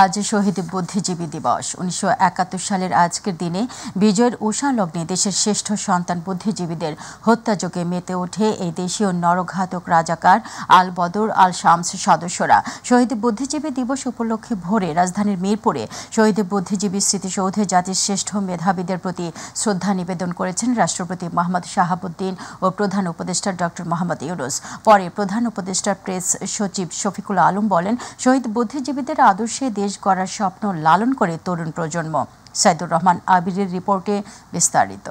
আজ শহীদ বুদ্ধিজীবী দিবস। 1971 সালের আজকের দিনে বিজয়ের উষা লগ্নে দেশের শ্রেষ্ঠ সন্তান বুদ্ধিজীবীদের হত্যাযজ্ঞে মেতে ওঠে এই দেশীয় নরঘাতক রাজাকার আল বদর আল শামস সদস্যরা। শহীদ বুদ্ধিজীবী দিবস উপলক্ষে ভোরে রাজধানীর মিরপুরে শহীদ বুদ্ধিজীবী স্মৃতিসৌধে জাতির শ্রেষ্ঠ মেধাবীদের প্রতি শ্রদ্ধা নিবেদন করেছেন রাষ্ট্রপতি মোহাম্মদ শাহাবুদ্দিন ও প্রধান উপদেষ্টা ডক্টর মোহাম্মদ ইউনূস। পরে প্রধান উপদেষ্টার প্রেস সচিব শফিকুল আলম বলেন, শহীদ বুদ্ধিজীবীদের আদর্শে দেশ গড়ার স্বপ্ন লালন করে তরুণ প্রজন্ম। সাইদুর রহমান আবিরের রিপোর্টে বিস্তারিত।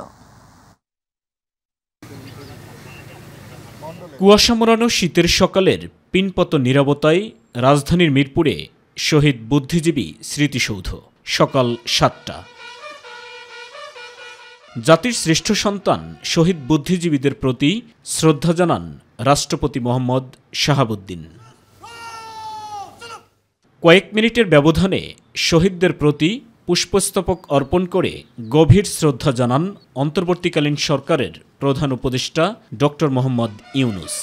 কুয়াশা মোড়ানো শীতের সকালের পিনপত নীরবতায় রাজধানীর মিরপুরে শহীদ বুদ্ধিজীবী স্মৃতিসৌধ। সকাল 7টা। জাতির শ্রেষ্ঠ সন্তান শহীদ বুদ্ধিজীবীদের প্রতি শ্রদ্ধা জানান রাষ্ট্রপতি মোহাম্মদ শাহাবুদ্দিন। কয়েক মিনিটের ব্যবধানে শহীদদের প্রতি পুষ্পস্তবক অর্পণ করে গভীর শ্রদ্ধা জানান অন্তর্বর্তীকালীন সরকারের প্রধান উপদেষ্টা ডক্টর মোহাম্মদ ইউনূস।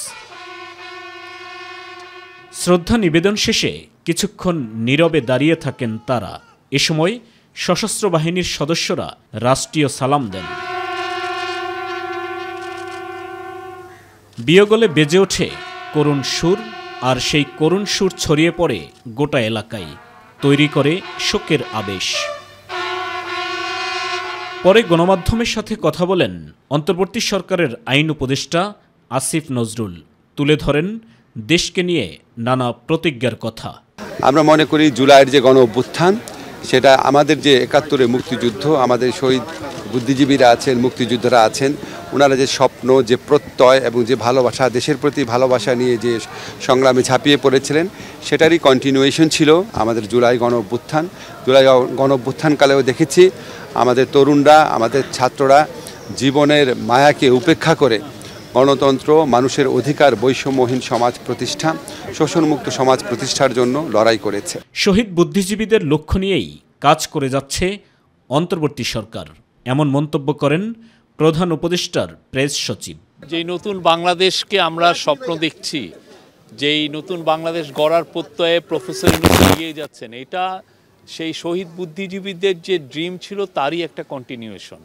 শ্রদ্ধা নিবেদন শেষে কিছুক্ষণ নীরবে দাঁড়িয়ে থাকেন তারা। এ সময় সশস্ত্র বাহিনীর সদস্যরা রাষ্ট্রীয় সালাম দেন। বিয়োগলে বেজে ওঠে করুণ সুর, আর সেই করুণ সুর ছড়িয়ে পড়ে গোটা এলাকায়, তৈরি করে শোকের আবেশ। পরে গণমাধ্যমের সাথে কথা বলেন অন্তর্বর্তী সরকারের আইন উপদেষ্টা আসিফ নজরুল। তুলে ধরেন দেশকে নিয়ে নানা প্রতিজ্ঞার কথা। আমরা মনে করি জুলাইয়ের যে গণ অভ্যুত্থান, সেটা আমাদের যে 71-এর মুক্তিযুদ্ধ, আমাদের শহীদ বুদ্ধিজীবীরা আছেন, মুক্তিযোদ্ধারা আছেন, ওনারা যে স্বপ্ন, যে প্রত্যয় এবং যে ভালোবাসা, দেশের প্রতি ভালোবাসা নিয়ে যে সংগ্রামে ঝাঁপিয়ে পড়েছিলেন, সেটারই কন্টিনিউয়েশন ছিল আমাদের জুলাই গণ অভ্যুত্থান। জুলাই গণ অভ্যুত্থানকালেও দেখেছি আমাদের তরুণরা, আমাদের ছাত্ররা জীবনের মায়াকে উপেক্ষা করে গণতন্ত্র, মানুষের অধিকার, বৈষম্যহীন সমাজ প্রতিষ্ঠা, শোষণমুক্ত সমাজ প্রতিষ্ঠার জন্য লড়াই করেছে। শহীদ বুদ্ধিজীবীদের লক্ষ্য নিয়েই কাজ করে যাচ্ছে অন্তর্বর্তী সরকার, এমন মন্তব্য করেন প্রধান উপদেষ্টার প্রেস সচিব। যেই নতুন বাংলাদেশকে আমরা স্বপ্ন দেখছি, যেই নতুন বাংলাদেশ গড়ার প্রত্যয়ে প্রফেসর ইউনূস এগিয়ে যাচ্ছেন, এটা সেই শহীদ বুদ্ধিজীবীদের যে ড্রিম ছিল তারই একটা কন্টিনিউয়েশন।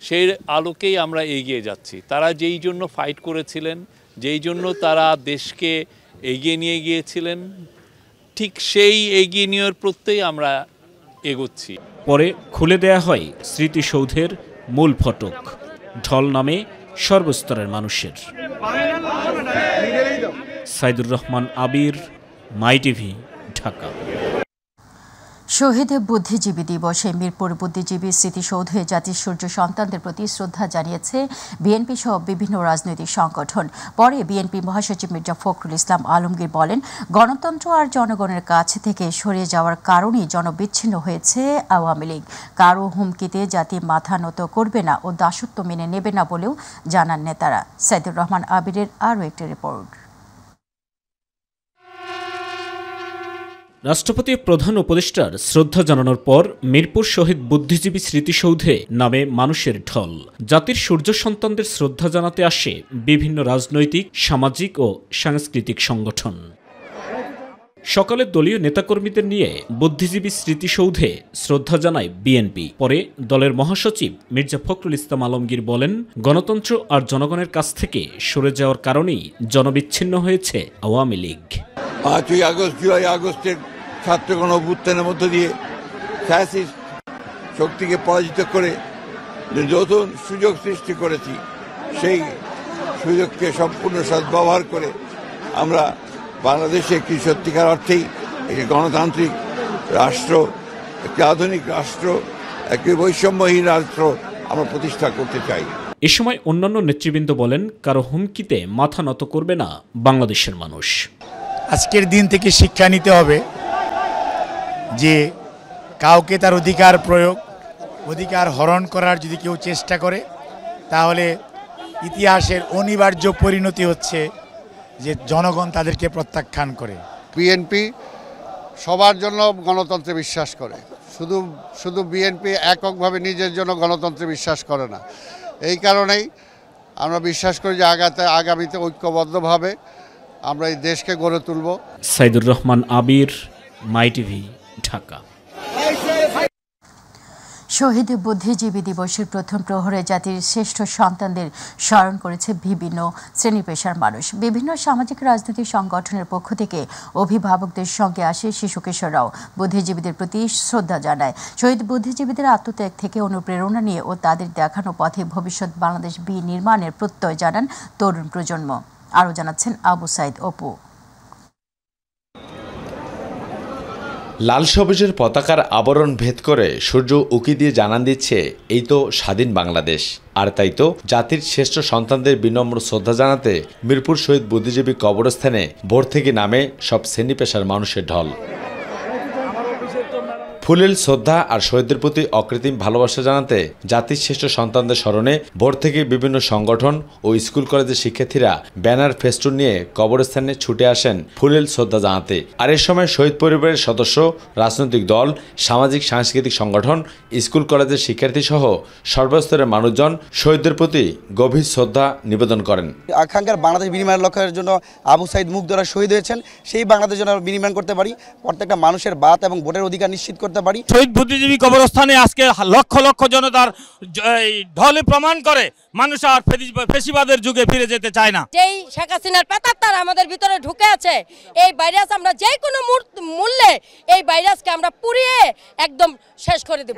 সেই আলোকেই আমরা এগিয়ে যাচ্ছি। তারা যেই জন্য ফাইট করেছিলেন, যেই জন্য তারা দেশকে এগিয়ে নিয়ে গিয়েছিলেন, ঠিক সেই এগিয়ে নেওয়ার প্রত্যয়েই আমরা এগোচ্ছি। পরে খুলে দেয়া হয় স্মৃতিসৌধের মূল ফটক। ঢল নামে সর্বস্তরের মানুষের। সাইদুর রহমান আবির, মাই টিভি, ঢাকা। শহীদ বুদ্ধিজীবী দিবসে মিরপুর বুদ্ধিজীবী স্মৃতিসৌধে জাতির সূর্য সন্তানদের প্রতি শ্রদ্ধা জানিয়েছে বিএনপি সহ বিভিন্ন রাজনৈতিক সংগঠন। পরে বিএনপি মহাসচিব মির্জা ফখরুল ইসলাম আলমগীর বলেন, গণতন্ত্র আর জনগণের কাছ থেকে সরে যাওয়ার কারণেই জনবিচ্ছিন্ন হয়েছে আওয়ামী লীগ। কারো হুমকিতে জাতি মাথা নত করবে না ও দাসত্ব মেনে নেবে না বলেও জানান নেতারা। সাইদুর রহমান আবিরের আরও একটি রিপোর্ট। রাষ্ট্রপতি প্রধান উপদেষ্টার শ্রদ্ধা জানানোর পর মিরপুর শহীদ বুদ্ধিজীবী স্মৃতিসৌধে নামে মানুষের ঢল। জাতির সূর্য সন্তানদের শ্রদ্ধা জানাতে আসে বিভিন্ন রাজনৈতিক, সামাজিক ও সাংস্কৃতিক সংগঠন। সকালে দলীয় নেতাকর্মীদের নিয়ে বুদ্ধিজীবী স্মৃতিসৌধে শ্রদ্ধা জানায় বিএনপি। পরে দলের মহাসচিব মির্জা ফখরুল ইসলাম আলমগীর বলেন, গণতন্ত্র আর জনগণের কাছ থেকে সরে যাওয়ার কারণেই জনবিচ্ছিন্ন হয়েছে আওয়ামী লীগ। 5ই আগস্ট, জুলাই আগস্টের ছাত্র গণ অভ্যুত্থানের মধ্য দিয়ে ফ্যাসিস্ট শক্তিকে পরাজিত করে নতুন সুযোগ সৃষ্টি করেছি। সেই সুযোগকে সম্পূর্ণ সদ্ব্যবহার করে আমরা বাংলাদেশে একটি সত্যিকার অর্থেই একটি গণতান্ত্রিক রাষ্ট্র, একটি আধুনিক রাষ্ট্র, একটি বৈষম্যহীন রাষ্ট্র আমরা প্রতিষ্ঠা করতে চাই। এ সময় অন্যান্য নেতৃবৃন্দ বলেন, কারো হুমকিতে মাথা নত করবে না বাংলাদেশের মানুষ। আজকের দিন থেকে শিক্ষা নিতে হবে যে কাউকে তার অধিকার প্রয়োগ, অধিকার হরণ করার যদি কেউ চেষ্টা করে, তাহলে ইতিহাসের অনিবার্য পরিণতি হচ্ছে যে জনগণ তাদেরকে প্রত্যাখ্যান করে। বিএনপি সবার জন্য গণতন্ত্রে বিশ্বাস করে, শুধু বিএনপি এককভাবে নিজের জন্য গণতন্ত্রে বিশ্বাস করে না। এই কারণেই আমরা বিশ্বাস করি যে আগামীতে ঐক্যবদ্ধভাবে আমরা এই দেশকে গড়ে তুলব। সাইদুর রহমান আবির, মাই টিভি, ঢাকা। ঢাকা। শহীদ বুদ্ধিজীবী দিবসের প্রথম প্রহরে জাতির শ্রেষ্ঠ সন্তানদের স্মরণ করেছে বিভিন্ন শ্রেণী পেশার মানুষ। বিভিন্ন সামাজিক রাজনৈতিক সংগঠনের পক্ষ থেকে অভিভাবকদের সঙ্গে আসে শিশু কিশোররাও বুদ্ধিজীবীদের প্রতি শ্রদ্ধা জানায়। শহীদ বুদ্ধিজীবীদের আত্মত্যাগ থেকে অনুপ্রেরণা নিয়ে ও তাদের দেখানো পথে ভবিষ্যৎ বাংলাদেশ বিনির্মাণের প্রত্যয় জানান তরুণ প্রজন্ম। আরও জানাচ্ছেন আবু সাইদ অপু। লাল সবুজের পতাকার আবরণ ভেদ করে সূর্য উকি দিয়ে জানান দিচ্ছে এই তো স্বাধীন বাংলাদেশ। আর তাই তো জাতির শ্রেষ্ঠ সন্তানদের বিনম্র শ্রদ্ধা জানাতে মিরপুর শহীদ বুদ্ধিজীবী কবরস্থানে ভোর থেকে নামে সব শ্রেণী পেশার মানুষের ঢল। ফুলেল শ্রদ্ধা আর শহীদদের প্রতি অকৃত্রিম ভালোবাসা জানাতে জাতির শ্রেষ্ঠ সন্তানদের স্মরণে ভোর থেকে বিভিন্ন সংগঠন ও স্কুল কলেজের শিক্ষার্থীরা ব্যানার ফেস্টুন নিয়ে কবরস্থানে ছুটে আসেন ফুলেল শ্রদ্ধা জানাতে। আর এ সময় শহীদ পরিবারের সদস্য, রাজনৈতিক দল, সামাজিক সাংস্কৃতিক সংগঠন, স্কুল কলেজের শিক্ষার্থী সহ সর্বস্তরের মানুষজন শহীদদের প্রতি গভীর শ্রদ্ধা নিবেদন করেন। আকাঙ্ক্ষার বাংলাদেশ বিনির্মাণের লক্ষ্যের জন্য আবু সাইদ মুখ দ্বারা শহীদ হয়েছেন, সেই বাংলাদেশ যেন বিনির্মাণ করতে পারি, প্রত্যেকটা মানুষের বাত এবং ভোটের অধিকার নিশ্চিত করতে পারি। শহীদ বুদ্ধিজীবী কবরস্থানে আজকে লক্ষ লক্ষ জনতার ঢলে প্রমাণ করে মানুষ আর ফেসিবাদের যুগে ফিরে যেতে চায় না। যেই শেখ হাসিনার পেতাত্তার আমাদের ভিতরে ঢুকে আছে, এই ভাইরাস আমরা যে কোনো মূল্যে এই ভাইরাসকে আমরা পুড়িয়ে একদম শেষ করে দেব।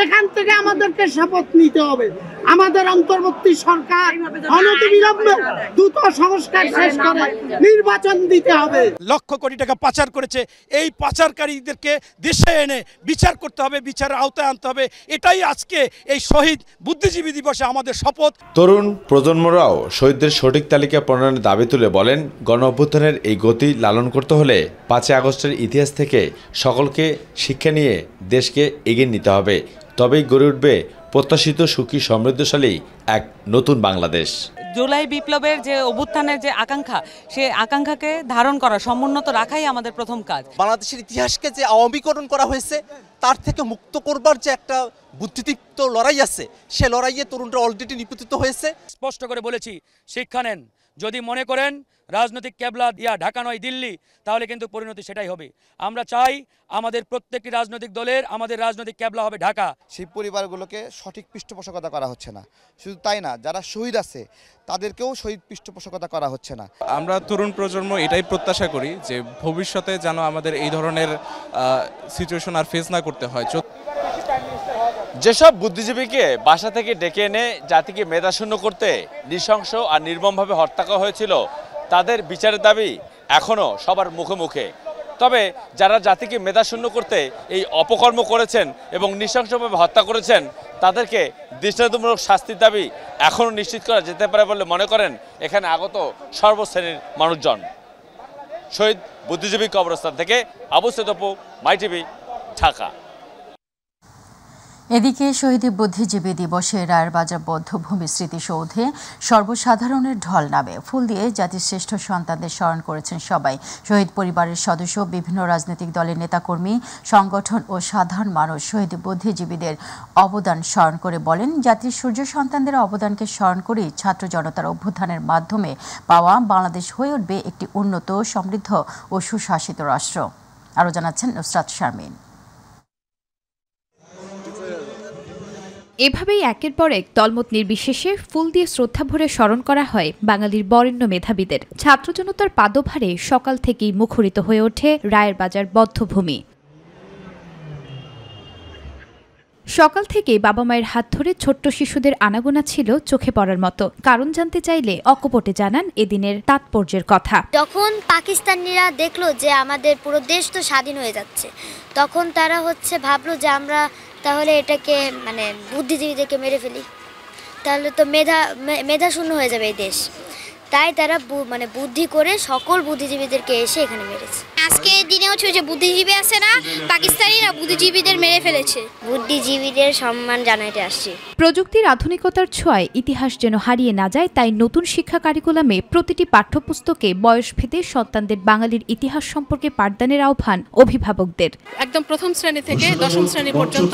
এখান থেকে আমাদেরকে শপথ নিতে হবে, আমাদের অন্তর্বর্তী সরকার অনতিবিলম্বে দ্রুত সংস্কার শেষ করে নির্বাচন দিতে হবে। লক্ষ কোটি টাকা পাচার করেছে, এই পাচারকারীদেরকে দেশে এনে বিচার করতে হবে, বিচারের আওতায় আনতে হবে। এটাই আজকে এই শহীদ বুদ্ধিজীবী দিবসে আমাদের শপথ। তরুণ প্রজন্মরাও শহীদদের সঠিক তালিকা প্রণয়নের দাবি তুলে বলেন, গণ অভ্যুত্থানের এই গতি লালন করতে হলে 5 আগস্টের ইতিহাস থেকে সকলকে শিক্ষা নিয়ে দেশকে এগিয়ে নিতে হবে। তবেই গড়ে উঠবে প্রত্যাশিত সুখী সমৃদ্ধশালী এক নতুন বাংলাদেশ। জুলাই বিপ্লবের যে অভ্যুত্থানের যে আকাঙ্ক্ষা, সেই আকাঙ্ক্ষাকে ধারণ করা, সমুন্নত রাখাই আমাদের প্রথম কাজ। বাংলাদেশের ইতিহাসকে যে আওয়ামীকরণ করা হয়েছে তার থেকে মুক্ত করবার যে একটা বুদ্ধিদীপ্ত লড়াই আছে, সে লড়াইয়ে তরুণরা অলরেডি নিপতিত হয়েছে। স্পষ্ট করে বলেছি, শিক্ষা নেন। যদি মনে করেন রাজনৈতিক ক্যাবলা দিয়া ঢাকা নয় দিল্লি, তাহলে কিন্তু পরিণতি সেটাই হবে। আমরা চাই আমাদের প্রত্যেকটি রাজনৈতিক দলের আমাদের রাজনৈতিক ক্যাবলা হবে ঢাকা। সেই পরিবারগুলোকে সঠিক পৃষ্ঠপোষকতা করা হচ্ছে না। শুধু তাই না, যারা শহীদ আছে তাদেরকেও শহীদ পৃষ্ঠপোষকতা করা হচ্ছে না। আমরা তরুণ প্রজন্ম এটাই প্রত্যাশা করি যে ভবিষ্যতে যেন আমাদের এই ধরনের সিচুয়েশন আর ফেস না করতে হয়। যেসব বুদ্ধিজীবীকে বাসা থেকে ডেকে এনে জাতিকে মেধাশূন্য করতে নৃশংস আর নির্মমভাবে হত্যা করা হয়েছিল, তাদের বিচারের দাবি এখনও সবার মুখে মুখে। তবে যারা জাতিকে মেধাশূন্য করতে এই অপকর্ম করেছেন এবং নৃশংসভাবে হত্যা করেছেন, তাদেরকে দৃষ্টান্তমূলক শাস্তির দাবি এখনও নিশ্চিত করা যেতে পারে বলে মনে করেন এখানে আগত সর্বশ্রেণীর মানুষজন। শহীদ বুদ্ধিজীবী কবরস্থান থেকে আবু সাইদ অপু, মাই টিভি, ঢাকা। এদিকে শহীদ বুদ্ধিজীবী দিবসে রায়েরবাজার বধ্যভূমি স্মৃতিসৌধে সর্বসাধারণের ঢল নামে। ফুল দিয়ে জাতির শ্রেষ্ঠ সন্তানদের স্মরণ করেছেন সবাই। শহীদ পরিবারের সদস্য, বিভিন্ন রাজনৈতিক দলের নেতাকর্মী, সংগঠন ও সাধারণ মানুষ শহীদ বুদ্ধিজীবীদের অবদান স্মরণ করে বলেন, জাতির সূর্য সন্তানদের অবদানকে স্মরণ করেই ছাত্র জনতার অভ্যুত্থানের মাধ্যমে পাওয়া বাংলাদেশ হয়ে উঠবে একটি উন্নত, সমৃদ্ধ ও সুশাসিত রাষ্ট্র। আরও জানাচ্ছেন নুসরাত শারমিন। এভাবেই একের পর এক দলমত নির্বিশেষে ফুল দিয়ে শ্রদ্ধা ভরে স্মরণ করা হয় বাঙালির বরেণ্য মেধাবীদের। ছাত্র জনতার পাদভারে সকাল থেকেই মুখরিত হয়ে ওঠে রায়েরবাজার বধ্যভূমি। সকাল থেকে বাবা মায়ের হাত ধরে ছোট্ট শিশুদের আনাগোনা ছিল চোখে পড়ার মতো। কারণ জানতে চাইলে অকপটে জানান এদিনের তাৎপর্যের কথা। যখন পাকিস্তানিরা দেখলো যে আমাদের পুরো দেশ তো স্বাধীন হয়ে যাচ্ছে, তখন তারা ভাবলো যে আমরা তাহলে এটাকে বুদ্ধিজীবীদেরকে মেরে ফেলি, তাহলে তো মেধা শূন্য হয়ে যাবে এই দেশ। তাই তারা বুদ্ধি করে সকল বুদ্ধিজীবীদেরকে এসে এখানে মেরেছে। আজকে দিনে হচ্ছে যে বুদ্ধিজীবী আছে না, পাকিস্তানিরা বুদ্ধিজীবীদের মেরে ফেলেছে। বুদ্ধিজীবীদের সম্মান জানাইতে আসছি। প্রযুক্তির আধুনিকতার ছোঁয়ায় ইতিহাস যেন হারিয়ে না যায়, তাই নতুন শিক্ষা কারিকুলামে প্রতিটি পাঠ্যপুস্তকে বয়সভেদে সন্তানদের বাঙালির ইতিহাস সম্পর্কে পাঠদানের আহ্বান অভিভাবকদের। একদম প্রথম শ্রেণী থেকে দশম শ্রেণী পর্যন্ত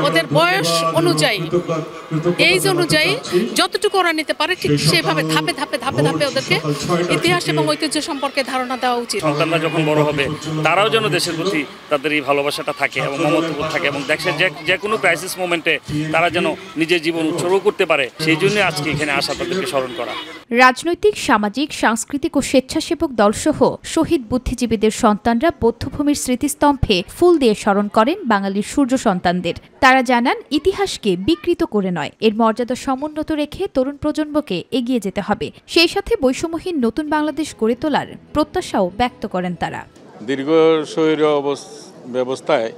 ওদের বয়স অনুযায়ী, এইজ অনুযায়ী যতটুকু ওরা নিতে পারে ঠিক সেভাবে ধাপে ধাপে ধাপে ধাপে ওদেরকে ইতিহাস এবং ঐতিহ্য সম্পর্কে ধারণা দেওয়া উচিত। সন্তানরা যখন বড় হবে তারাও যেন দেশের প্রতি তাদের এই ভালোবাসাটা থাকে এবং মমত্ববোধ থাকে এবং দেশের যে কোনো ক্রাইসিস মোমেন্টে তারা যেন নিজের জীবন উৎসর্গ করতে পারে, সেই জন্য আজকে এখানে আসা, তাদেরকে স্মরণ করা। রাজনৈতিক, সামাজিক, সাংস্কৃতিক ও স্বেচ্ছাসেবক দলসহ শহীদ বুদ্ধিজীবীদের সন্তানরা বৌদ্ধভূমির স্মৃতিস্তম্ভে ফুল দিয়ে স্মরণ করেন বাঙালির সূর্য সন্তানদের। তারা জানান, ইতিহাসকে বিকৃত করে নয়, এর মর্যাদা সমুন্নত রেখে তরুণ প্রজন্মকে এগিয়ে যেতে হবে। সেই সাথে বৈষম্যহীন নতুন বাংলাদেশ গড়ে তোলার প্রত্যাশাও ব্যক্ত করেন তারা। দীর্ঘ স্বৈর ব্যবস্থায়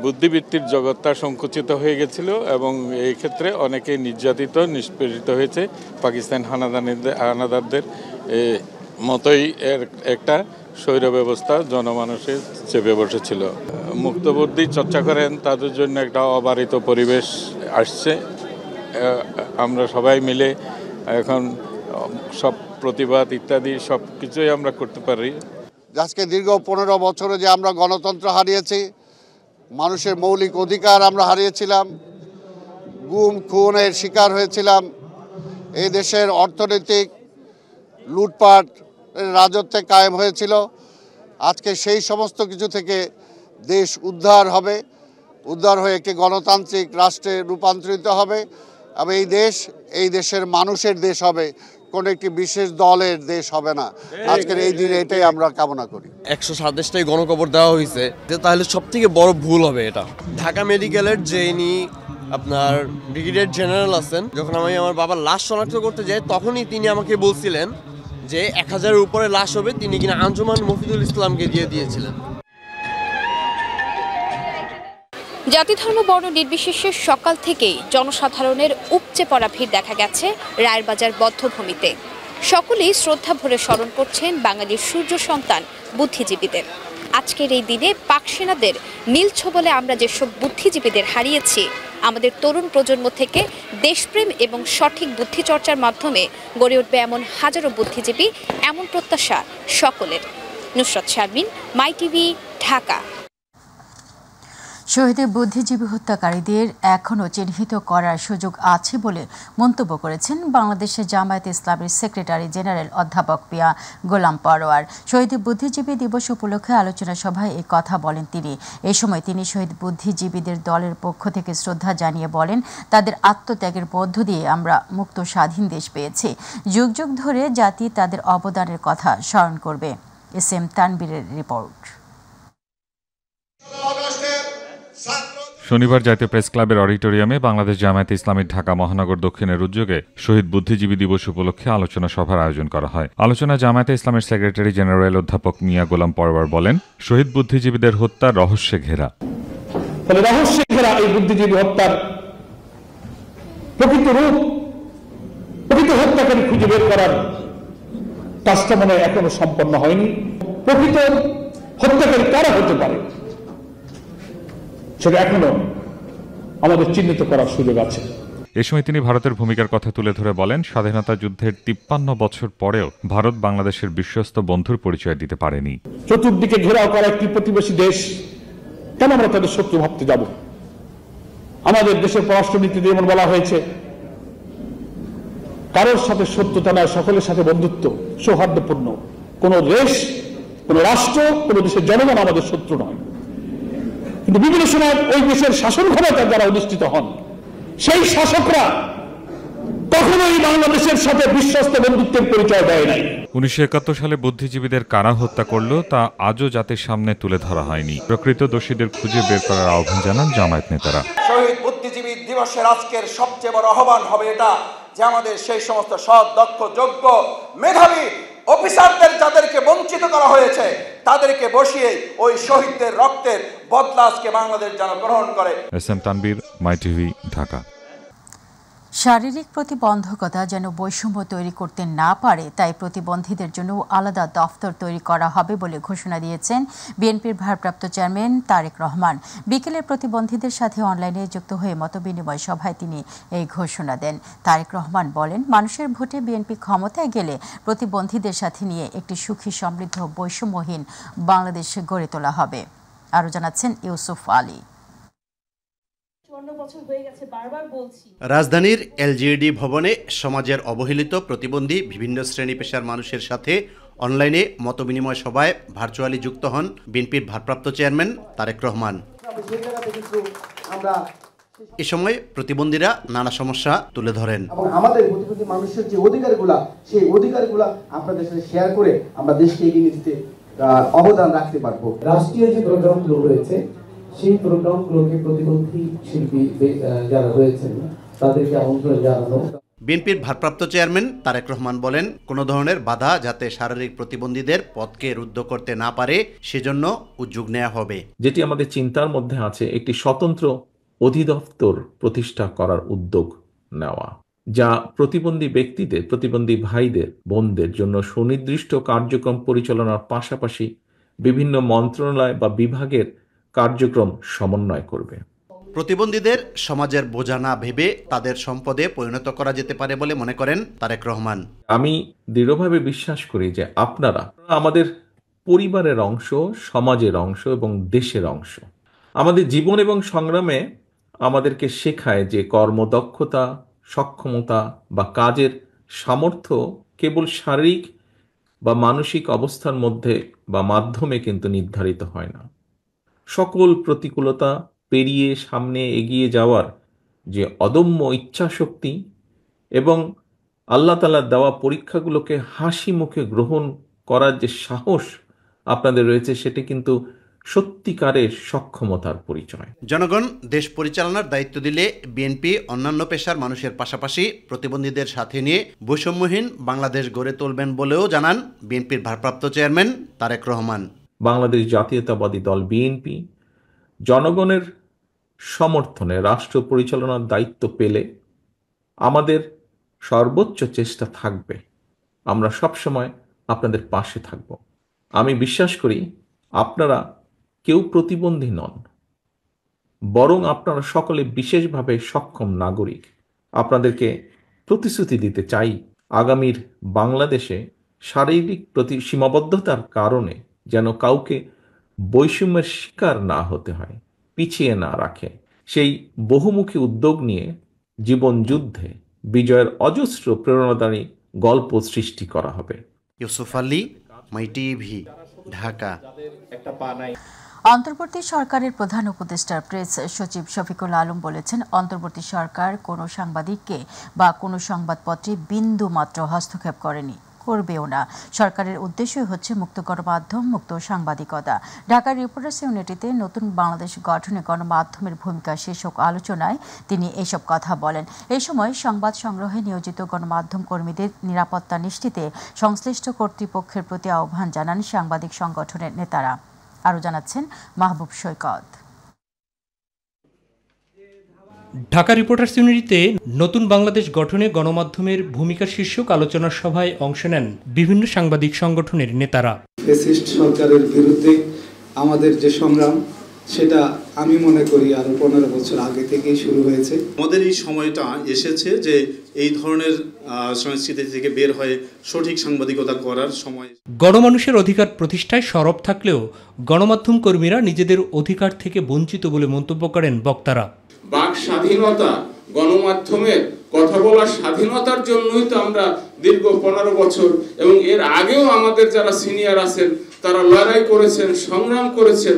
বুদ্ধিবৃত্তির জগৎটা সংকুচিত হয়ে গেছিল এবং এই ক্ষেত্রে অনেকে নির্যাতিত, নিষ্পেষিত হয়েছে। পাকিস্তান হানাদারদের মতোই এর একটা স্বৈর ব্যবস্থা জনমানুষে চেপে বসেছিল। মুক্তবুদ্ধি চর্চা করেন, তাদের জন্য একটা অবারিত পরিবেশ আসছে। আমরা সবাই মিলে এখন সব প্রতিবাদ ইত্যাদি সব কিছুই আমরা করতে পারি। আজকে দীর্ঘ 15 বছরে যে আমরা গণতন্ত্র হারিয়েছি, মানুষের মৌলিক অধিকার আমরা হারিয়েছিলাম, গুম খুনের শিকার হয়েছিলাম, এই দেশের অর্থনৈতিক লুটপাট রাজত্বে কায়েম হয়েছিল। আজকে সেই সমস্ত কিছু থেকে দেশ উদ্ধার হবে, উদ্ধার হয়ে একটি গণতান্ত্রিক রাষ্ট্রে রূপান্তরিত হবে এবং এই দেশের মানুষের দেশ হবে, কোনো একটি বিশেষ দলের দেশ হবে না। আজকের এই দিনে এটাই আমরা কামনা করি। 127টাই গণকবর দেওয়া হয়েছে, তাহলে সবথেকে বড় ভুল হবে এটা। ঢাকা মেডিকেলের যিনি আপনার ব্রিগেডিয়ার জেনারেল আছেন, যখন আমি আমার বাবার লাশ শনাক্ত করতে যাই, তখনই তিনি আমাকে বলছিলেন যে 1000-এর উপরে লাশ হবে, তিনি কিনা আঞ্জুমান মফিদুল ইসলামকে দিয়ে দিয়েছিলেন। জাতি, ধর্ম, বর্ণ নির্বিশেষে সকাল থেকেই জনসাধারণের উপচে পড়া ভিড় দেখা গেছে রায়ের বাজার বধ্যভূমিতে। সকলেই শ্রদ্ধা ভরে স্মরণ করছেন বাঙালির সূর্য সন্তান বুদ্ধিজীবীদের। আজকের এই দিনে পাক সেনাদের নীলছবলে আমরা যেসব বুদ্ধিজীবীদের হারিয়েছি, আমাদের তরুণ প্রজন্ম থেকে দেশপ্রেম এবং সঠিক বুদ্ধিচর্চার মাধ্যমে গড়ে উঠবে এমন হাজারো বুদ্ধিজীবী, এমন প্রত্যাশা সকলের। নুসরাত শারমিন, মাই টিভি, ঢাকা। শহীদ বুদ্ধিজীবী হত্যাকারীদের এখনও চিহ্নিত করার সুযোগ আছে বলে মন্তব্য করেছেন বাংলাদেশের জামায়াতে ইসলামীর সেক্রেটারি জেনারেল অধ্যাপক মিয়া গোলাম পরোয়ার। শহীদ বুদ্ধিজীবী দিবস উপলক্ষে আলোচনা সভায় এই কথা বলেন তিনি। এ সময় তিনি শহীদ বুদ্ধিজীবীদের দলের পক্ষ থেকে শ্রদ্ধা জানিয়ে বলেন, তাদের আত্মত্যাগের মধ্য দিয়ে আমরা মুক্ত স্বাধীন দেশ পেয়েছি। যুগ যুগ ধরে জাতি তাদের অবদানের কথা স্মরণ করবে। এস.এম. তানবীরের রিপোর্ট। শনিবার জাতীয় প্রেস ক্লাবের অডিটোরিয়ামে বাংলাদেশ জামায়াতে ইসলামীর ঢাকা মহানগর দক্ষিণের উদ্যোগে শহীদ বুদ্ধিজীবী দিবস উপলক্ষে আলোচনা সভার আয়োজন করা হয়। আলোচনায় জামায়াতে ইসলামের সেক্রেটারি জেনারেল অধ্যাপক মিয়া গোলাম পরোয়ার বলেন, শহীদ বুদ্ধিজীবীদের হত্যা রহস্যে ঘেরা। রহস্যে ঘেরা এই বুদ্ধিজীবী হত্যার প্রকৃত রূপ, প্রকৃত হত্যাকারী খুঁজে বের করার কাজটা মনে এখনো সম্পন্ন হয়নি। প্রকৃত হত্যাকারী কারা হতে পারে সেটা এখনো আমাদের চিহ্নিত করার সুযোগ আছে। এ সময় তিনি ভারতের ভূমিকার কথা তুলে ধরে বলেন, স্বাধীনতা যুদ্ধের 53 বছর পরেও ভারত বাংলাদেশের বিশ্বস্ত বন্ধুর পরিচয় দিতে পারেনি। চতুর্দিকে ঘেরাও করা একটি প্রতিবেশী দেশ, কেন আমরা তাদের শত্রু ভাবতে যাব? আমাদের দেশের পররাষ্ট্রনীতিতে যেমন বলা হয়েছে, কারোর সাথে শত্রুতা নয়, সকলের সাথে বন্ধুত্ব, সৌহার্দ্যপূর্ণ। কোন দেশ, কোন রাষ্ট্র, কোন দেশের জনগণ আমাদের শত্রু নয়। কিন্তু বিভিন্ন সময় ওই দেশের শাসন ক্ষমতা যারা অধিষ্ঠিত হন, সেই শাসকরা কখনোই বাংলাদেশের সাথে বিশ্বস্ত বন্ধুত্বের পরিচয় দেয় নাই। 1971 সালে বুদ্ধিজীবীদের কারা হত্যা করল তা আজও জাতির সামনে তুলে ধরা হয়নি। প্রকৃত দোষীদের খুঁজে বের করার আহ্বান জানান জামায়াত নেতারা। শহীদ বুদ্ধিজীবী দিবসের আজকের সবচেয়ে বড় আহ্বান হবে এটা, যে আমাদের সেই সমস্ত সৎ, দক্ষ, যোগ্য, মেধাবী অফিসারদের যাদেরকে বঞ্চিত করা হয়েছে, তাদেরকে বসিয়ে ওই শহীদদের রক্তের বদলা আজকে বাংলাদেশ যেন গ্রহণ করে। এস.এম. তানবীর, মাই টিভি, ঢাকা। শারীরিক প্রতিবন্ধকতা যেন বৈষম্য তৈরি করতে না পারে, তাই প্রতিবন্ধীদের জন্য আলাদা দফতর তৈরি করা হবে বলে ঘোষণা দিয়েছেন বিএনপির ভারপ্রাপ্ত চেয়ারম্যান তারেক রহমান। বিকেলে প্রতিবন্ধীদের সাথে অনলাইনে যুক্ত হয়ে মতবিনিময় সভায় তিনি এই ঘোষণা দেন। তারেক রহমান বলেন, মানুষের ভোটে বিএনপি ক্ষমতায় গেলে প্রতিবন্ধীদের সাথে নিয়ে একটি সুখী, সমৃদ্ধ, বৈষম্যহীন বাংলাদেশ গড়ে তোলা হবে। আরও জানাচ্ছেন ইউসুফ আলী। বছর হয়ে গেছে বারবার বলছি। রাজধানীর এলজিইডি ভবনে সমাজের অবহেলিত প্রতিবন্ধী বিভিন্ন শ্রেণী পেশার মানুষের সাথে অনলাইনে মতবিনিময় সভায় ভার্চুয়ালি যুক্ত হন বিএনপির ভারপ্রাপ্ত চেয়ারম্যান তারেক রহমান। এ সময় প্রতিবন্ধীরা নানা সমস্যা তুলে ধরেন। আমাদের প্রতিবন্ধী মানুষের যে অধিকারগুলা, সেই অধিকারগুলা আপনাদের সাথে শেয়ার করে আমরা দেশকে এগিয়ে নিতে অবদান রাখতে পারবো। রাষ্ট্রীয় যে প্রোগ্রামগুলো রয়েছে সেই প্রোগ্রামগুলোকে প্রতিবন্ধী শিল্পী যারা রয়েছেন তাদেরকে আমন্ত্রণ জানানো। বিএনপির ভারপ্রাপ্ত চেয়ারম্যান তারেক রহমান বলেন, কোনো ধরনের বাধা যাতে শারীরিক প্রতিবন্ধীদের পথকে রুদ্ধ করতে না পারে সেজন্য উদ্যোগ নেওয়া হবে। যেটি আমাদের চিন্তার মধ্যে আছে একটি স্বতন্ত্র অধিদপ্তর প্রতিষ্ঠা করার উদ্যোগ নেওয়া, যা প্রতিবন্ধী ব্যক্তিদের, প্রতিবন্ধী ভাইদের, বোনদের জন্য সুনির্দিষ্ট কার্যক্রম পরিচালনার পাশাপাশি বিভিন্ন মন্ত্রণালয় বা বিভাগের কার্যক্রম সমন্বয় করবে। প্রতিবন্ধীদের সমাজের বোঝা না ভেবে তাদের সম্পদে পরিণত করা যেতে পারে বলে মনে করেন তারেক রহমান। আমি দৃঢ়ভাবে বিশ্বাস করি যে আপনারা আমাদের পরিবারের অংশ, সমাজের অংশ এবং দেশের অংশ। আমাদের জীবন এবং সংগ্রামে আমাদেরকে শেখায় যে কর্মদক্ষতা, সক্ষমতা বা কাজের সামর্থ্য কেবল শারীরিক বা মানসিক অবস্থার মধ্যে বা মাধ্যমে কিন্তু নির্ধারিত হয় না। সকল প্রতিকূলতা পেরিয়ে সামনে এগিয়ে যাওয়ার যে অদম্য ইচ্ছাশক্তি এবং আল্লাহ তাআলার দেওয়া পরীক্ষাগুলোকে হাসি মুখে গ্রহণ করার যে সাহস আপনাদের রয়েছে, সেটি কিন্তু সত্যিকারের সক্ষমতার পরিচয়। জনগণ দেশ পরিচালনার দায়িত্ব দিলে বিএনপি অন্যান্য পেশার মানুষের পাশাপাশি প্রতিবন্ধীদের সাথে নিয়ে বৈষম্যহীন বাংলাদেশ গড়ে তুলবেন বলেও জানান বিএনপির ভারপ্রাপ্ত চেয়ারম্যান তারেক রহমান। বাংলাদেশ জাতীয়তাবাদী দল বিএনপি জনগণের সমর্থনে রাষ্ট্র পরিচালনার দায়িত্ব পেলে আমাদের সর্বোচ্চ চেষ্টা থাকবে, আমরা সবসময় আপনাদের পাশে থাকব। আমি বিশ্বাস করি আপনারা কেউ প্রতিবন্ধী নন, বরং আপনারা সকলে বিশেষভাবে সক্ষম নাগরিক। আপনাদেরকে প্রতিশ্রুতি দিতে চাই, আগামীর বাংলাদেশে শারীরিক সীমাবদ্ধতার কারণে যেন কাউকে বৈষম্যের শিকার না হতে হয়, পিছিয়ে না রাখে। সেই বহুমুখী উদ্যোগ নিয়ে জীবন যুদ্ধে বিজয়ের অজস্র প্রেরণাদায়ী গল্প সৃষ্টি করা হবে। ইউসুফ আলী, মাই টিভি, ঢাকা। অন্তর্বর্তী সরকারের প্রধান উপদেষ্টা প্রেস সচিব শফিকুল আলম বলেছেন, অন্তর্বর্তী সরকার কোনো সাংবাদিককে বা কোনো সংবাদপত্রে বিন্দু মাত্র হস্তক্ষেপ করেনি, করবেও না। সরকারের উদ্দেশ্যই হচ্ছে মুক্ত গণমাধ্যম, মুক্ত সাংবাদিকতা। ঢাকার রিপোর্টার্স ইউনিটিতে নতুন বাংলাদেশ গঠনে গণমাধ্যমের ভূমিকা শীর্ষক আলোচনায় তিনি এসব কথা বলেন। এই সময় সংবাদ সংগ্রহে নিয়োজিত গণমাধ্যম কর্মীদের নিরাপত্তা নিশ্চিতে সংশ্লিষ্ট কর্তৃপক্ষের প্রতি আহ্বান জানান সাংবাদিক সংগঠনের নেতারা। আরও জানাচ্ছেন মাহবুব সৈকত। ঢাকা রিপোর্টার্স ইউনিটিতে নতুন বাংলাদেশ গঠনে গণমাধ্যমের ভূমিকা শীর্ষক আলোচনা সভায় অংশ নেন বিভিন্ন সাংবাদিক সংগঠনের নেতারা। ফ্যাসিস্ট সরকারের বিরুদ্ধে আমাদের যে সংগ্রাম, সেটা আমি মনে করি আরো 15 বছর আগে থেকেই শুরু হয়েছে। আমাদের এই সময়টা এসেছে যে এই ধরনের সংস্কৃতি থেকে বের হয়ে সঠিক সাংবাদিকতা করার সময়। গণমানুষের অধিকার প্রতিষ্ঠায় সরব থাকলেও গণমাধ্যম কর্মীরা নিজেদের অধিকার থেকে বঞ্চিত বলে মন্তব্য করেন বক্তারা। বাক স্বাধীনতা, গণমাধ্যমের কথা বলার স্বাধীনতার জন্যই তো আমরা দীর্ঘ 15 বছর এবং এর আগেও আমাদের যারা সিনিয়র আছেন তারা লড়াই করেছেন, সংগ্রাম করেছেন।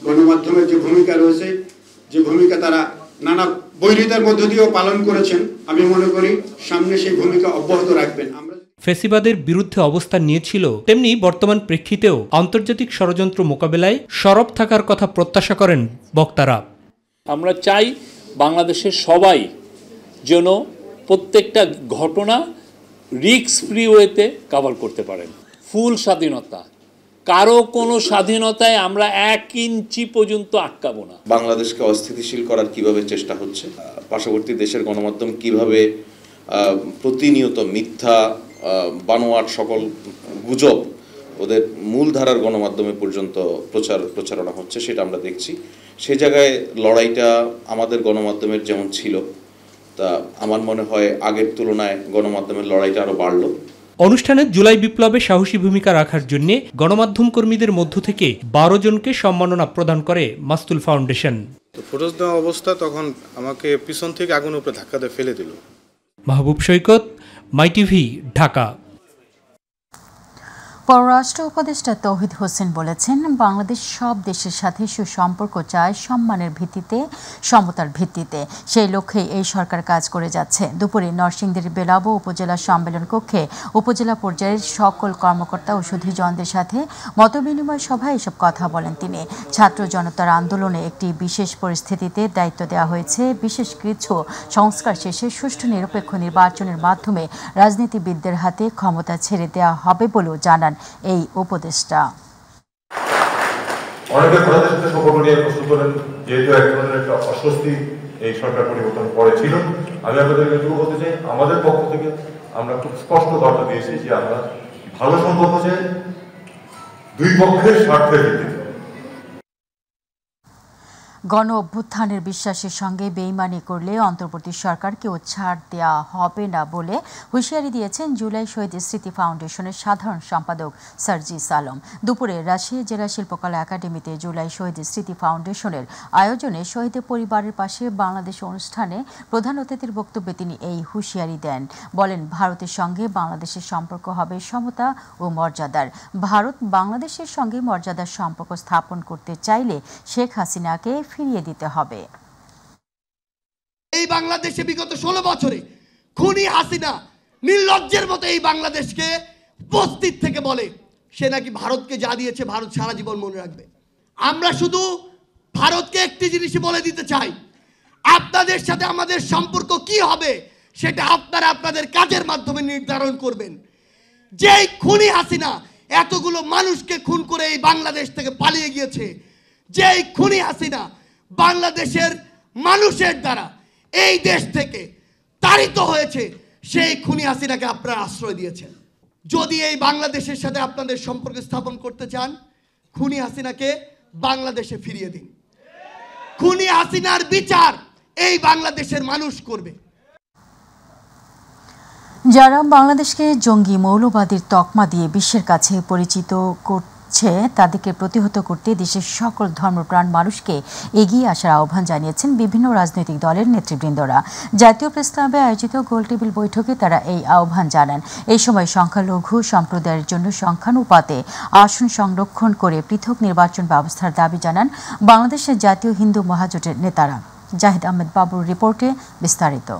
গণমাধ্যমের যে ভূমিকা রয়েছে, যে ভূমিকা তারা নানা বৈরিতার মধ্য দিয়েও পালন করেছেন, আমি মনে করি সামনে সেই ভূমিকা অব্যাহত রাখবেন। ফ্যাসিবাদের বিরুদ্ধে অবস্থান নিয়েছিল, তেমনি বর্তমান প্রেক্ষিতেও আন্তর্জাতিক ষড়যন্ত্র মোকাবেলায় সরব থাকার কথা প্রত্যাশা করেন বক্তারা। আমরা চাই বাংলাদেশের সবাই যেন প্রত্যেকটা ঘটনা রিস্ক ফ্রি ওয়েতে কভার করতে পারেন। ফুল স্বাধীনতা, কারো কোনো স্বাধীনতায় আমরা 1 ইঞ্চি পর্যন্ত আটকাবো না। বাংলাদেশকে অস্থিতিশীল করার কিভাবে চেষ্টা হচ্ছে, পার্শ্ববর্তী দেশের গণমাধ্যম কিভাবে প্রতিনিয়ত মিথ্যা, বানোয়াট সকল গুজব ওদের মূলধারার গণমাধ্যমে পর্যন্ত প্রচারণা হচ্ছে, সেটা আমরা দেখছি। সে জায়গায় লড়াইটা আমাদের গণমাধ্যমের যেমন ছিল, তা আমার মনে হয় আগের তুলনায় গণমাধ্যমের লড়াইটা আরও বাড়লো। অনুষ্ঠানে জুলাই বিপ্লবে সাহসী ভূমিকা রাখার জন্য গণমাধ্যম কর্মীদের মধ্য থেকে 12 জনকে সম্মাননা প্রদান করে মাস্তুল ফাউন্ডেশন। তো ফুটেজ দেওয়া অবস্থা তখন আমাকে পিছন থেকে আগুনের উপরে ধাক্কা দিয়ে ফেলে দিল। মাহবুব সৈকত, মাই টিভি, ঢাকা। পররাষ্ট্র উপদেষ্টা তৌহিদ হোসেন বলেছেন, বাংলাদেশ সব দেশের সাথে সুসম্পর্ক চায় সম্মানের ভিত্তিতে, সমতার ভিত্তিতে। সেই লক্ষ্যে এই সরকার কাজ করে যাচ্ছে। দুপুরে নরসিংদীর বেলাবো উপজেলা সম্মেলন কক্ষে উপজেলা পর্যায়ের সকল কর্মকর্তা ও সুধীজনদের সাথে মতবিনিময় সভায় এসব কথা বলেন তিনি। ছাত্র জনতার আন্দোলনে একটি বিশেষ পরিস্থিতিতে দায়িত্ব দেওয়া হয়েছে। বিশেষ কিছু সংস্কার শেষে সুষ্ঠু নিরপেক্ষ নির্বাচনের মাধ্যমে রাজনীতিবিদদের হাতে ক্ষমতা ছেড়ে দেওয়া হবে বলেও জানান এই উপদেষ্টা। অনেকে ভারতের সাথে সম্পর্ক নিয়ে প্রশ্ন করেন, যেহেতু এক ধরনের একটা অস্বস্তি এই সরকার পরিবর্তন পরে ছিল। আমি আপনাদেরকে বলতে চাই, আমাদের পক্ষ থেকে আমরা খুব স্পষ্ট বার্তা দিয়েছি যে আমরা ভালো সম্পর্ক চাই, দুই পক্ষের স্বার্থের ভিত্তিতে। গণ অভ্যুত্থানের বিশ্বাসের সঙ্গে বেইমানি করলে অন্তর্বর্তী সরকারকেও ছাড় দেওয়া হবে না বলে হুঁশিয়ারি দিয়েছেন জুলাই শহীদ স্মৃতি ফাউন্ডেশনের সাধারণ সম্পাদক সার্জিস আলম। দুপুরে রাজশাহী জেলা শিল্পকলা একাডেমিতে জুলাই শহীদ স্মৃতি ফাউন্ডেশনের আয়োজনে শহীদের পরিবারের পাশে বাংলাদেশ অনুষ্ঠানে প্রধান অতিথির বক্তব্যে তিনি এই হুঁশিয়ারি দেন। বলেন, ভারতের সঙ্গে বাংলাদেশের সম্পর্ক হবে সমতা ও মর্যাদার। ভারত বাংলাদেশের সঙ্গে মর্যাদার সম্পর্ক স্থাপন করতে চাইলে শেখ হাসিনাকে ফিরিয়ে দিতে হবে। এই বাংলাদেশে বিগত 16 বছরে খুনি হাসিনা নির্লজ্জের মতো এই বাংলাদেশকে উপস্থিত থেকে বলে সে নাকি ভারতকে যা দিয়েছে ভারত সারা জীবন মনে রাখবে। আমরা শুধু ভারতকে একটি জিনিসই বলে দিতে চাই, আপনাদের সাথে আমাদের সম্পর্ক কি হবে সেটা আপনারা আপনাদের কাজের মাধ্যমে নির্ধারণ করবেন। যেই খুনি হাসিনা এতগুলো মানুষকে খুন করে এই বাংলাদেশ থেকে পালিয়ে গিয়েছে, যেই খুনি হাসিনা বাংলাদেশের মানুষের দ্বারা এই দেশ থেকে তাড়িত হয়েছে, সেই খুনি হাসিনাকে আপনারা আশ্রয় দিয়েছেন। যদি এই বাংলাদেশের সাথে আপনাদের সম্পর্ক স্থাপন করতে চান, খুনি হাসিনাকে বাংলাদেশে ফিরিয়ে দিন। খুনি হাসিনার বিচার এই বাংলাদেশের মানুষ করবে। যারা বাংলাদেশকে জঙ্গি মৌলবাদীর তকমা দিয়ে বিশ্বের কাছে পরিচিত করছে, তাদেরকে প্রতিহত করতে দেশের সকল ধর্মপ্রাণ মানুষকে এগিয়ে আসার আহ্বান জানিয়েছেন বিভিন্ন রাজনৈতিক দলের নেতৃবৃন্দরা। জাতীয় প্রেস ক্লাবে আয়োজিত গোলটেবিল বৈঠকে তারা এই আহ্বান জানান। এই সময় সংখ্যালঘু সম্প্রদায়ের জন্য সংখ্যানুপাতে আসন সংরক্ষণ করে পৃথক নির্বাচন ব্যবস্থার দাবি জানান বাংলাদেশের জাতীয় হিন্দু মহাজোটের নেতারা। জাহিদ আহমেদ বাবুর রিপোর্টে বিস্তারিত।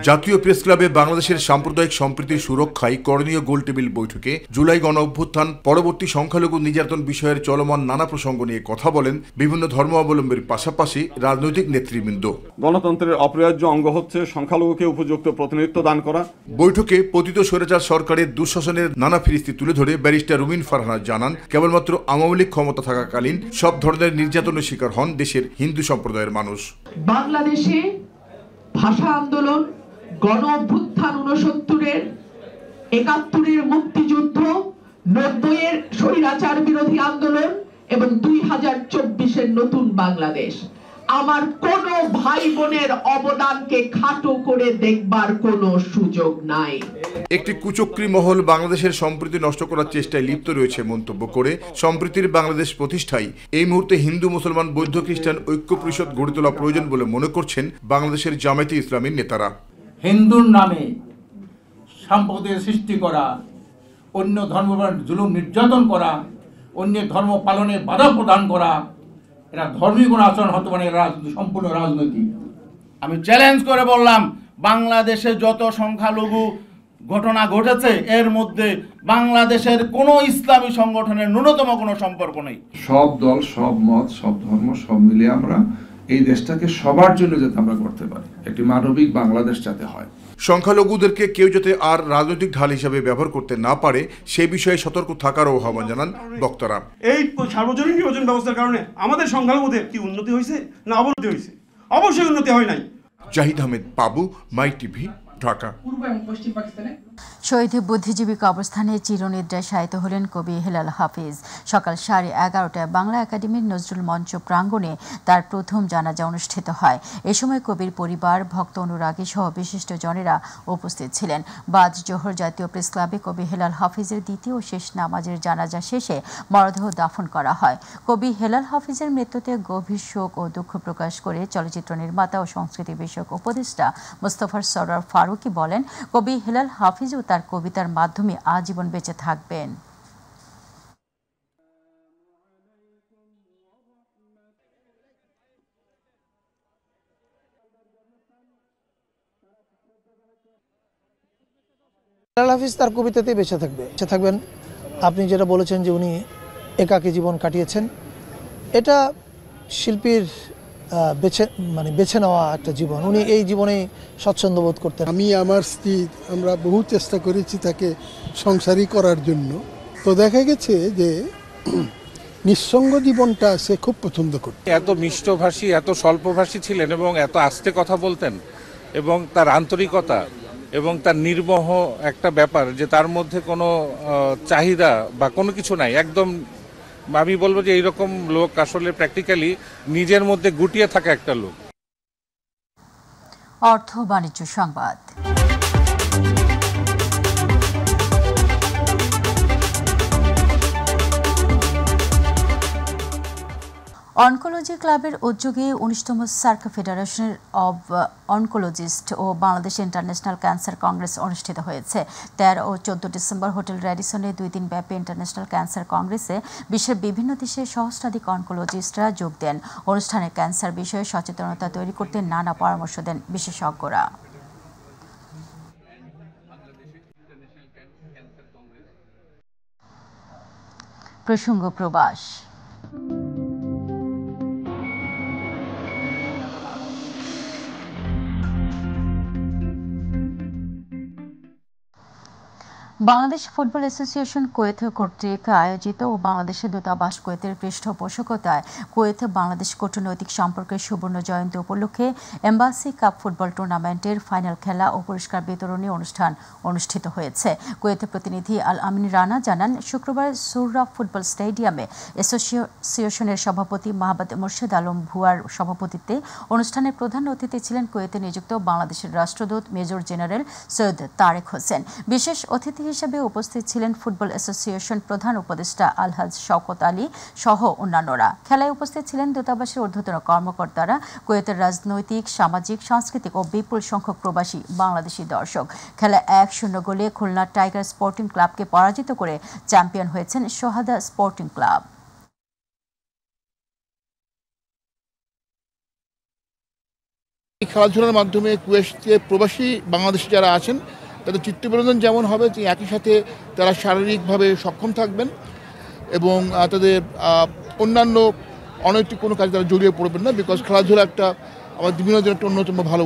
জাতীয় প্রেস ক্লাবে বাংলাদেশের সাম্প্রদায়িক সম্প্রীতি সুরক্ষায় করণীয় গোলটেবিল বৈঠকে জুলাই গণ অভ্যুত্থান পরবর্তী সংখ্যালঘু নির্যাতন বিষয়ের চলমান নানা প্রসঙ্গ নিয়ে কথা বলেন বিভিন্ন ধর্মাবলম্বীর পাশাপাশি রাজনৈতিক নেতৃবৃন্দ। গণতন্ত্রের অপরিহার্য অঙ্গ হচ্ছে সংখ্যালঘুকে উপযুক্ত প্রতিনিধিত্ব দান করা। বৈঠকে পতিত স্বৈরাচার সরকারের দুঃশাসনের নানা ফিরিস্তি তুলে ধরে ব্যারিস্টার রুমিন ফারহানা জানান, কেবলমাত্র আওয়ামী লীগ ক্ষমতা থাকাকালীন সব ধরনের নির্যাতনের শিকার হন দেশের হিন্দু সম্প্রদায়ের মানুষ। বাংলাদেশে ভাষা আন্দোলন, গণ অভ্যুত্থান 69-এর, 71-এর মুক্তিযুদ্ধ, 90-এর স্বৈরাচার বিরোধী আন্দোলন এবং 2024-এর নতুন বাংলাদেশ, আমার কোন ভাই বোনের অবদানকে খাটো করে দেখবার কোনো সুযোগ নাই। একটি কুচক্রী মহল বাংলাদেশের সম্প্রীতি নষ্ট করার চেষ্টায় লিপ্ত রয়েছে মন্তব্য করে সম্প্রীতির বাংলাদেশ প্রতিষ্ঠায় এই মুহূর্তে হিন্দু মুসলমান বৌদ্ধ খ্রিস্টান ঐক্য পরিষদ গড়ে তোলা প্রয়োজন বলে মনে করছেন বাংলাদেশের জামায়াতে ইসলামীর নেতারা। হিন্দুর নামে সম্প্রীতি সৃষ্টি করা, অন্য ধর্মের জুলুম নির্যাতন করা, অন্যের ধর্ম পালনে বাধা প্রদান করা, এরা ধর্মীয় কোনো আচরণ হতে পারে, সম্পূর্ণ রাজনৈতিক। আমি চ্যালেঞ্জ করে বললাম, বাংলাদেশে যত সংখ্যালঘু ঘটনা ঘটেছে এর মধ্যে বাংলাদেশের কোনো ইসলামী সংগঠনের ন্যূনতম কোনো সম্পর্ক নেই। সব দল, সব মত, সব ধর্ম সব মিলিয়ে আমরা এই দেশটাকে সবার জন্য যাতে আমরা করতে পারি, একটি মানবিক বাংলাদেশ যাতে হয়। সংখ্যালঘুদেরকে কেউ যাতে আর রাজনৈতিক ঢাল হিসেবে ব্যবহার করতে না পারে সেই বিষয়ে সতর্ক থাকারও আহ্বান জানান বক্তারা। এই সার্বজনীন নির্বাচন ব্যবস্থার কারণে আমাদের সংখ্যালঘুদের কি উন্নতি হয়েছে না অবনতি হয়েছে? অবশ্যই উন্নতি হয় নাই। জাহিদ আহমেদ বাবু, মাই টিভি, ঢাকা। পূর্ব এবং পশ্চিম পাকিস্তানে শহীদ বুদ্ধিজীবী কবরস্থানে চিরনিদ্রায় শায়িত হলেন কবি হেলাল হাফিজ। সকাল 11:30টায় বাংলা একাডেমির নজরুল মঞ্চ প্রাঙ্গণে তার প্রথম জানাজা অনুষ্ঠিত হয়। এ সময় কবির পরিবার, ভক্ত অনুরাগী সহ বিশিষ্ট জনেরা উপস্থিত ছিলেন। বাদ জোহর জাতীয় প্রেস ক্লাবে কবি হেলাল হাফিজের দ্বিতীয় শেষ নামাজের জানাজা শেষে মরদেহ দাফন করা হয়। কবি হেলাল হাফিজের মৃত্যুতে গভীর শোক ও দুঃখ প্রকাশ করে চলচ্চিত্র নির্মাতা ও সংস্কৃতি বিষয়ক উপদেষ্টা মোস্তফা সরওয়ার ফারুকী বলেন, কবি হেলাল হাফিজও তার কবিতার মাধ্যমে আজীবন বেঁচে থাকবেন। হেলাল হাফিজ তার কবিতাতেই বেঁচে থাকবেন। আপনি যেটা বলেছেন যে উনি একাকী জীবন কাটিয়েছেন, এটা শিল্পীর বেছে নেওয়া একটা জীবন। উনি এই জীবনেই স্বচ্ছন্দ বোধ করতেন। আমি আমার স্ত্রী আমরা বহু চেষ্টা করেছি তাকে সংসারী করার জন্য, তো দেখা গেছে যে নিঃসঙ্গ জীবনটা সে খুব পছন্দ করত। এত মিষ্টভাষী, এত স্বল্পভাষী ছিলেন এবং এত আস্তে কথা বলতেন, এবং তার আন্তরিকতা এবং তার নির্মোহ একটা ব্যাপার যে তার মধ্যে কোনো চাহিদা বা কোনো কিছু নাই। একদম আমি বলবো যে এইরকম লোক আসলে প্র্যাকটিক্যালি নিজের মধ্যে গুটিয়ে থাকা একটা লোক। অর্থ বাণিজ্য সংবাদ। অনকোলজি ক্লাবের উদ্যোগে 19তম সার্ক ফেডারেশন অব অনকোলজিস্ট ও বাংলাদেশ ইন্টারন্যাশনাল ক্যান্সার কংগ্রেস অনুষ্ঠিত হয়েছে। 13 ও 14 ডিসেম্বর হোটেল র্যাডিসনে 2 দিন ব্যাপী ইন্টারন্যাশনাল ক্যান্সার কংগ্রেসে বিশ্বের বিভিন্ন দেশের সহস্রাধিক অনকোলজিস্টরা যোগ দেন। অনুষ্ঠানে ক্যান্সার বিষয়ে সচেতনতা তৈরি করতে নানা পরামর্শ দেন বিশেষজ্ঞরা। প্রসঙ্গ প্রবাস। বাংলাদেশ ফুটবল অ্যাসোসিয়েশন কুয়েত কর্তৃক আয়োজিত ও বাংলাদেশের দূতাবাস কুয়েতের পৃষ্ঠপোষকতায় কুয়েতে বাংলাদেশ কূটনৈতিক সম্পর্কের সুবর্ণ জয়ন্তী উপলক্ষে এম্বাসি কাপ ফুটবল টুর্নামেন্টের ফাইনাল খেলা ও পুরস্কার বিতরণী অনুষ্ঠান অনুষ্ঠিত হয়েছে। কুয়েতের প্রতিনিধি আল আমিন রানা জানান, শুক্রবার সুররা ফুটবল স্টেডিয়ামে অ্যাসোসিয়েশনের সভাপতি মাহবাদ মোর্শেদ আলম ভুয়ার সভাপতিত্বে অনুষ্ঠানের প্রধান অতিথি ছিলেন কুয়েতে নিযুক্ত বাংলাদেশের রাষ্ট্রদূত মেজর জেনারেল সৈয়দ তারেক হোসেন। বিশেষ অতিথি হিসেবে উপস্থিত ছিলেন ফুটবল অ্যাসোসিয়েশন প্রধান উপদেষ্টা আলহাজ শওকত আলী সহ অন্যান্যরা। খেলায় উপস্থিত ছিলেন দূতাবাসের ঊর্ধ্বতন কর্মকর্তারা, কুয়েতের রাজনৈতিক, সামাজিক, সাংস্কৃতিক ও বিপুল সংখ্যক প্রবাসী বাংলাদেশি দর্শক। খেলা 1-0 গোলে খুলনা টাইগার স্পোর্টিং ক্লাবকে পরাজিত করে চ্যাম্পিয়ন হয়েছেন সোহাদা স্পোর্টিং ক্লাব। এই খেলাধুলার মাধ্যমে কুয়েতে প্রবাসী বাংলাদেশি যারা আছেন তাদের চিত্তবিনোদন যেমন হবে, একই সাথে তারা শারীরিকভাবে সক্ষম থাকবেন এবং তাদের অন্যান্য অনৈতিক কোনো কাজে তারা জড়িয়ে পড়বেন না, বিকজ খেলাধুলা একটা আমার বিনোদনের একটা অন্যতম ভালো